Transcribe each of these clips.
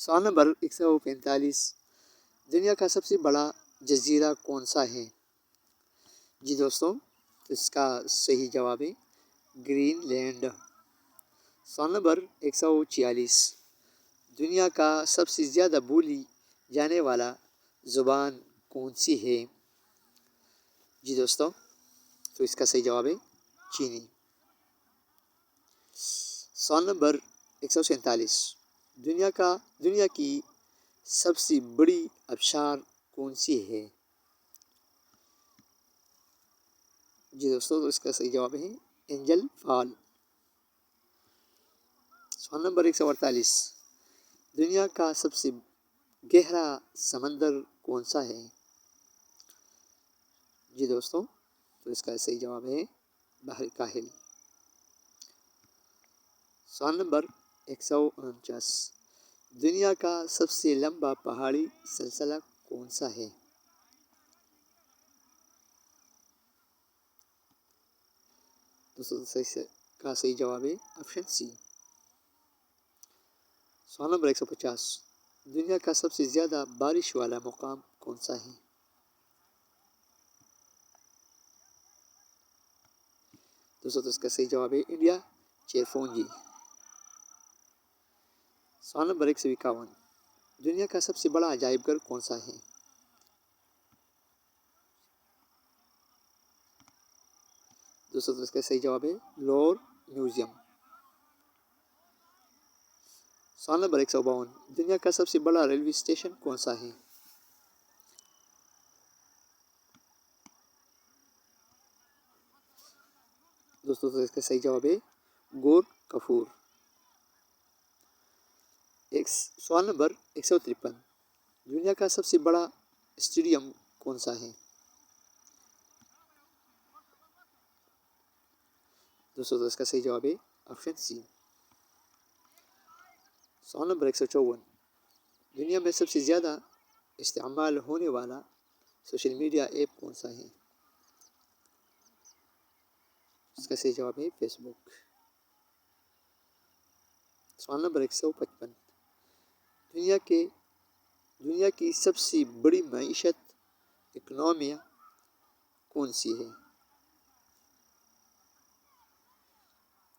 سوال نمبر 145، دنیا کا سب سے بڑا جزیرہ کون سا ہے؟ جی دوستوں، اس کا صحیح جواب ہے گرین لینڈ۔ سوال نمبر 146، دنیا کا سب سے زیادہ بولی جانے والا زبان کون سی ہے؟ جی دوستوں، تو اس کا صحیح جواب ہے چینی۔ سوال نمبر 147، دنیا کی سب سے بڑی آبشار کون سی ہے؟ جی دوستوں، تو اس کا صحیح جواب ہے اینجل فال۔ سوال نمبر 148، دنیا کا سب سے گہرا سمندر کون سا ہے؟ جی دوستوں، تو اس کا صحیح جواب ہے بحر کاہل۔ سوال نمبر 149، دنیا کا سب سے لمبا پہاڑی سلسلہ کون سا ہے؟ دوستوں، کا صحیح جواب ہے آپشن سی۔ سوال نمبر 150، دنیا کا سب سے زیادہ بارش والا مقام کون سا ہے؟ دوستوں، تو اس کا صحیح جواب ہے انڈیا چیرپونجی۔ سوال نمبر 151، دنیا کا سب سے بڑا عجائب گھر کون سا ہے؟ دوستوں، تو اس کا صحیح جواب ہے لور میوزیم۔ سوال نمبر 152، دنیا کا سب سے بڑا ریلوے اسٹیشن کون سا ہے؟ دوستوں، تو اس کا صحیح جواب ہے گورکھپور۔ سوال نمبر 153، دنیا کا سب سے بڑا اسٹیڈیم کون سا ہے؟ دوستوں، تو اس کا صحیح جواب ہے آپشن سی۔ سوال نمبر 154، دنیا میں سب سے زیادہ استعمال ہونے والا سوشل میڈیا ایپ کون سا ہے؟ اس کا صحیح جواب ہے فیس بک۔ سوال نمبر 155، دنیا کی سب سے بڑی معیشت اکنومیاں کون سی ہے؟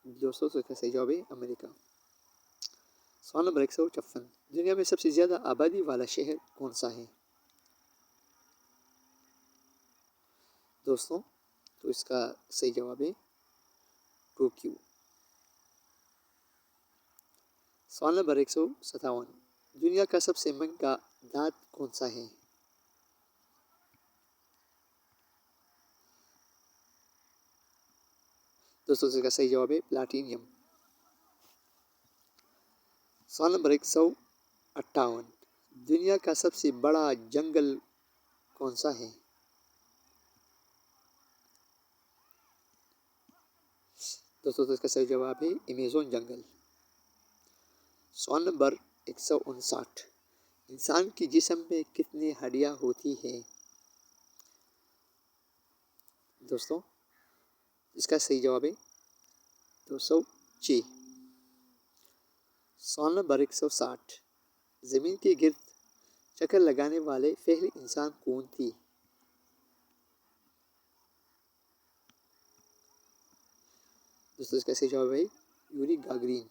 دوستوں، اس کا صحیح جواب ہے امریکہ۔ سوال نمبر 156، دنیا میں سب سے زیادہ آبادی والا شہر کون سا ہے؟ دوستوں، تو اس کا صحیح جواب ہے ٹوکیو۔ سوال نمبر 157، دنیا کا سب سے مہنگا دھات کون سا ہے؟ دوستوں، اس کا صحیح جواب ہے پلاٹینیم۔ سوال نمبر 158، دنیا کا سب سے بڑا جنگل کون سا ہے؟ دوستوں، اس کا صحیح جواب ہے ایمیزون جنگل۔ سوال نمبر 159، انسان کے جسم میں کتنی ہڈیاں ہوتی ہیں؟ دوستوں، اس کا صحیح جواب ہے 206۔ سوال نمبر 160، زمین کے گرد چکر لگانے والے پہلے انسان کون تھی؟ دوستوں، اس کا صحیح جواب ہے یوری گاگرین۔